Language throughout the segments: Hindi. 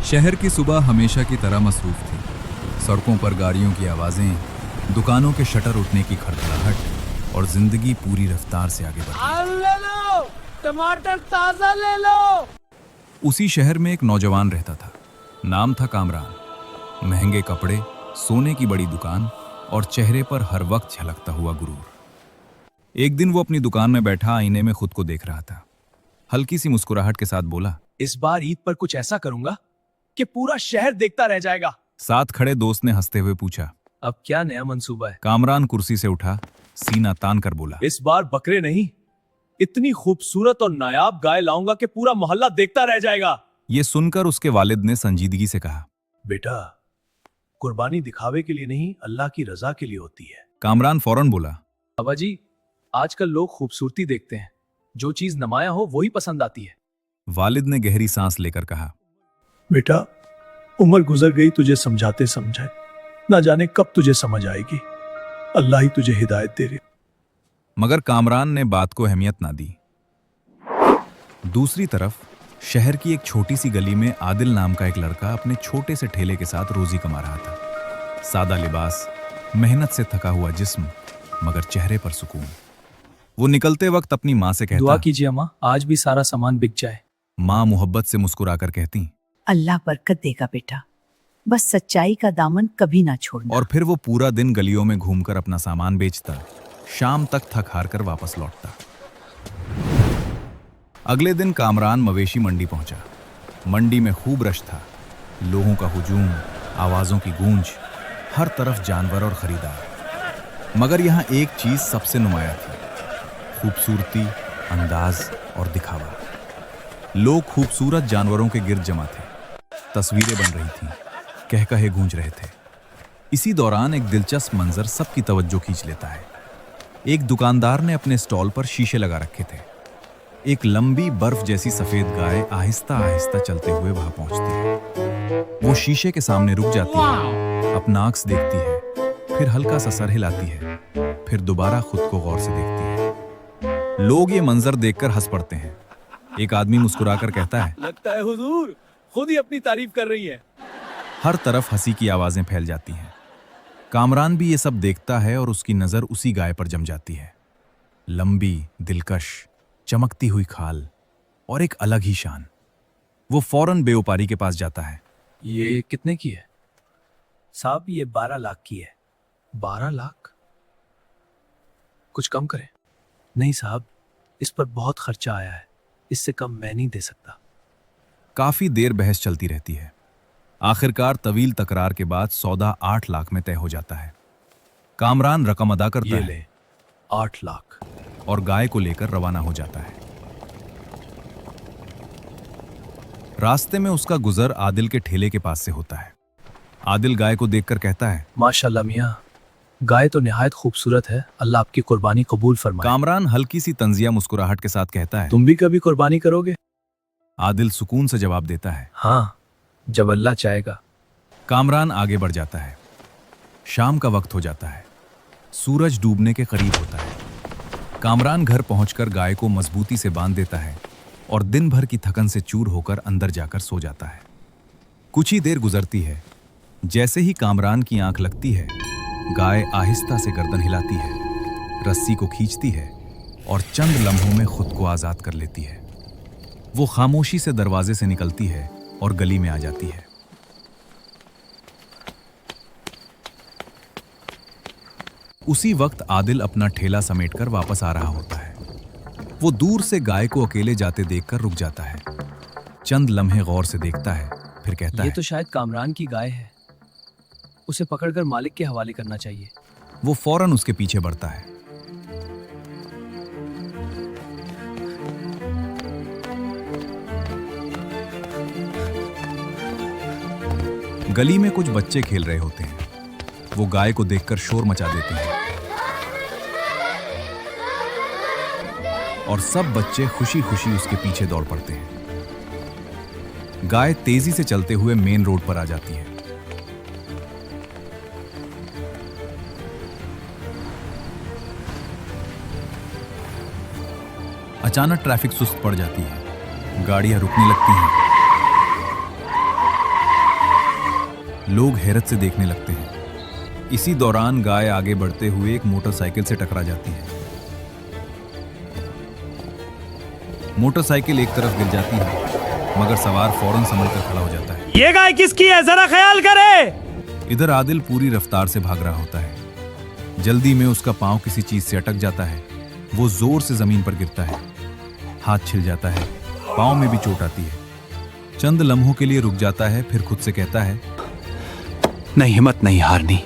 शहर की सुबह हमेशा की तरह मसरूफ थी। सड़कों पर गाड़ियों की आवाज़ें, दुकानों के शटर उठने की खड़खड़ाहट और जिंदगी पूरी रफ्तार से आगे बढ़ी। ले लो, टमाटर ताजा ले लो। उसी शहर में एक नौजवान रहता था। नाम था कामरान। महंगे कपड़े, सोने की बड़ी दुकान और चेहरे पर हर वक्त झलकता हुआ गुरूर। एक दिन वो अपनी दुकान में बैठा आईने में खुद को देख रहा था। हल्की सी मुस्कुराहट के साथ बोला, इस बार ईद पर कुछ ऐसा करूंगा कि पूरा शहर देखता रह जाएगा। साथ खड़े दोस्त ने हंसते हुए पूछा, अब क्या नया मंसूबा है? कामरान कुर्सी से उठा, सीना तान कर बोला, इस बार बकरे नहीं, इतनी खूबसूरत और नायाब गाय लाऊंगा कि पूरा मोहल्ला देखता रह जाएगा। ये सुनकर उसके वालिद ने संजीदगी से कहा, बेटा, कुर्बानी दिखावे के लिए नहीं, अल्लाह की रजा के लिए होती है। कामरान फौरन बोला, बाबा जी, आजकल लोग खूबसूरती देखते हैं, जो चीज नमाया हो वही पसंद आती है। वालिद ने गहरी सांस लेकर कहा, बेटा, उम्र गुजर गई तुझे समझाते समझाए, ना जाने कब तुझे समझ आएगी। अल्लाह ही तुझे हिदायत दे रही। मगर कामरान ने बात को अहमियत ना दी। दूसरी तरफ शहर की एक छोटी सी गली में आदिल नाम का एक लड़का अपने छोटे से ठेले के साथ रोजी कमा रहा था। सादा लिबास, मेहनत से थका हुआ जिस्म, मगर चेहरे पर सुकून। वो निकलते वक्त अपनी माँ से कहता, दुआ कीजिए अम्मा, आज भी सारा सामान बिक जाए। माँ मोहब्बत से मुस्कुराकर कहती, अल्लाह बरकत देगा बेटा, बस सच्चाई का दामन कभी ना छोड़ना। और फिर वो पूरा दिन गलियों में घूमकर अपना सामान बेचता, शाम तक थक हार कर वापस लौटता। अगले दिन कामरान मवेशी मंडी पहुंचा। मंडी में खूब रश था, लोगों का हुजूम, आवाजों की गूंज, हर तरफ जानवर और खरीदार। मगर यहाँ एक चीज सबसे नुमाया थी, खूबसूरती, अंदाज और दिखावा। लोग खूबसूरत जानवरों के गिर्द जमा थे, तस्वीरें बन रही थीं, कहकहे गूंज रहे थे। इसी दौरान एक दिलचस्प मंजर सबकी तवज्जो खींच लेता है। एक दुकानदार ने अपने स्टॉल पर शीशे लगा रखे थे। एक लंबी बर्फ जैसी सफेद गाय आहिस्ता आहिस्ता चलते हुए वहां पहुंचती है। वो शीशे के सामने रुक जाती है, अपना अक्स देखती है, फिर हल्का सा सर हिलाती है, फिर दोबारा खुद को गौर से देखती है। लोग ये मंजर देखकर हंस पड़ते हैं। एक आदमी मुस्कुराकर कहता है, लगता है हुजूर खुद ही अपनी तारीफ कर रही है। हर तरफ हंसी की आवाजें फैल जाती हैं। कामरान भी ये सब देखता है और उसकी नजर उसी गाय पर जम जाती है। लंबी, दिलकश, चमकती हुई खाल और एक अलग ही शान। वो फौरन व्यापारी के पास जाता है। ये कितने की है? साहब, ये 12 लाख की है। 12 लाख? कुछ कम करें। नहीं साहब, इस पर बहुत खर्चा आया है, इससे कम मैं नहीं दे सकता। काफी देर बहस चलती रहती है। आखिरकार तवील तकरार के बाद सौदा 8 लाख में तय हो जाता है। कामरान रकम अदा करता ये है ले 8 लाख और गाय को लेकर रवाना हो जाता है। रास्ते में उसका गुजर आदिल के ठेले के पास से होता है। आदिल गाय को देखकर कहता है, माशाल्लाह मियाँ, गाय तो निहायत खूबसूरत है, अल्लाह आपकी कुर्बानी कबूल फरमाए। कामरान हल्की सी तंजिया मुस्कुराहट के साथ कहता है, तुम भी कभी कुर्बानी करोगे? आदिल सुकून से जवाब देता है, हाँ, जब अल्लाह चाहेगा। कामरान आगे बढ़ जाता है। शाम का वक्त हो जाता है, सूरज डूबने के करीब होता है। कामरान घर पहुंचकर गाय को मजबूती से बांध देता है और दिन भर की थकन से चूर होकर अंदर जाकर सो जाता है। कुछ ही देर गुजरती है। जैसे ही कामरान की आंख लगती है, गाय आहिस्ता से गर्दन हिलाती है, रस्सी को खींचती है और चंद लम्हों में खुद को आजाद कर लेती है। वो खामोशी से दरवाजे से निकलती है और गली में आ जाती है। उसी वक्त आदिल अपना ठेला समेटकर वापस आ रहा होता है। वो दूर से गाय को अकेले जाते देखकर रुक जाता है। चंद लम्हे गौर से देखता है, फिर कहता है, ये तो शायद कामरान की गाय है, उसे पकड़कर मालिक के हवाले करना चाहिए। वो फौरन उसके पीछे बढ़ता है। गली में कुछ बच्चे खेल रहे होते हैं। वो गाय को देखकर शोर मचा देते हैं और सब बच्चे खुशी खुशी उसके पीछे दौड़ पड़ते हैं। गाय तेजी से चलते हुए मेन रोड पर आ जाती है। अचानक ट्रैफिक सुस्त पड़ जाती है, गाड़ियां रुकने लगती हैं। लोग हैरत से देखने लगते हैं। इसी दौरान गाय आगे बढ़ते हुए एक मोटरसाइकिल से टकरा जाती है। मोटरसाइकिल एक तरफ गिर जाती है, मगर सवार फौरन संभल कर खड़ा हो जाता है। ये गाय किसकी है, जरा ख्याल करे। इधर आदिल पूरी रफ्तार से भाग रहा होता है। जल्दी में उसका पांव किसी चीज से अटक जाता है। वो जोर से जमीन पर गिरता है, हाथ छिल जाता है, पांव में भी चोट आती है। चंद लम्हों के लिए रुक जाता है, फिर खुद से कहता है, नहीं, हिम्मत नहीं हारनी,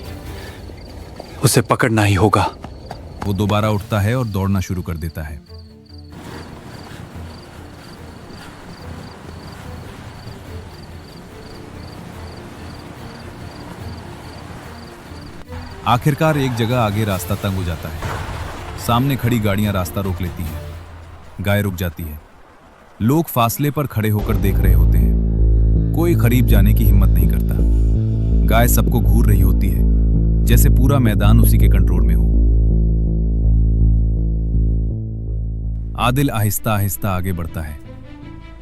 उसे पकड़ना ही होगा। वो दोबारा उठता है और दौड़ना शुरू कर देता है। आखिरकार एक जगह आगे रास्ता तंग हो जाता है। सामने खड़ी गाड़ियां रास्ता रोक लेती हैं। गाय रुक जाती है। लोग फासले पर खड़े होकर देख रहे होते हैं। कोई करीब जाने की हिम्मत नहीं करता। गाय सबको घूर रही होती है, जैसे पूरा मैदान उसी के कंट्रोल में हो। आदिल आहिस्ता आहिस्ता आगे बढ़ता है,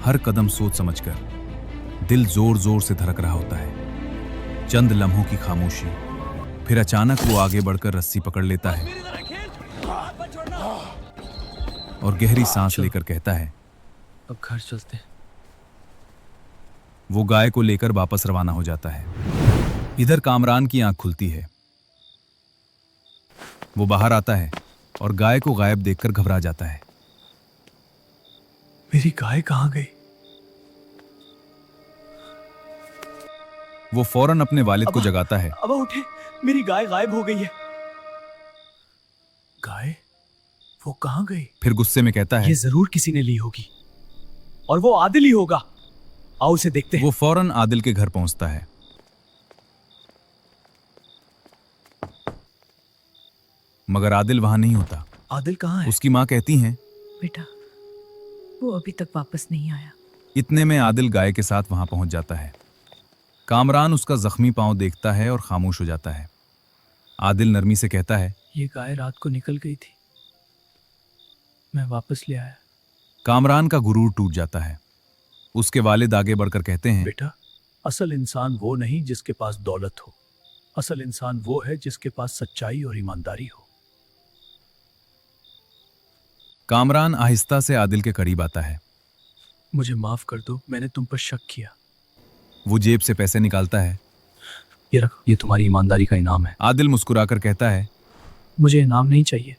हर कदम सोच समझकर। दिल जोर जोर से धड़क रहा होता है। चंद लम्हों की खामोशी, फिर अचानक वो आगे बढ़कर रस्सी पकड़ लेता है और गहरी सांस लेकर कहता है, अब घर चलते हैं। वो गाय को लेकर वापस रवाना हो जाता है। इधर कामरान की आंख खुलती है। वो बाहर आता है और गाय को गायब देखकर घबरा जाता है। मेरी गाय कहाँ गई? वो फौरन अपने वालिद को जगाता है। अब उठे, मेरी गाय गायब हो गई है। गाय? वो कहाँ गई? फिर गुस्से में कहता है, ये जरूर किसी ने ली होगी और वो आदिल ही होगा। आओ उसे देखते हैं। वो फौरन आदिल के घर पहुंचता है। मगर आदिल वहां नहीं होता। आदिल कहाँ है? उसकी माँ कहती हैं, बेटा, वो अभी तक वापस नहीं आया। इतने में आदिल गाय के साथ वहां पहुंच जाता है। कामरान उसका जख्मी पांव देखता है और खामोश हो जाता है। आदिल नरमी से कहता है, ये गाय रात को निकल गई थी, मैं वापस ले आया। कामरान का गुरूर टूट जाता है। उसके वालिद आगे बढ़कर कहते हैं, बेटा, असल इंसान वो नहीं जिसके पास दौलत हो, असल इंसान वो है जिसके पास सच्चाई और ईमानदारी हो। कामरान आहिस्ता से आदिल के करीब आता है। मुझे माफ कर दो, मैंने तुम पर शक किया। वो जेब से पैसे निकालता है। ये रखो, ये तुम्हारी ईमानदारी का इनाम है। आदिल मुस्कुराकर कहता है, मुझे इनाम नहीं चाहिए,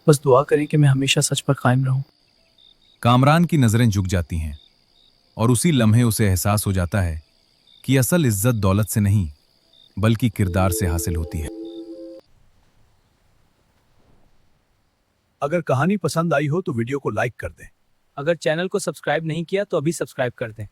बस दुआ करें कि मैं हमेशा सच पर कायम रहूं। कामरान की नजरें झुक जाती हैं और उसी लम्हे उसे एहसास हो जाता है कि असल इज्जत दौलत से नहीं बल्कि किरदार से हासिल होती है। अगर कहानी पसंद आई हो तो वीडियो को लाइक कर दें। अगर चैनल को सब्सक्राइब नहीं किया तो अभी सब्सक्राइब कर दें।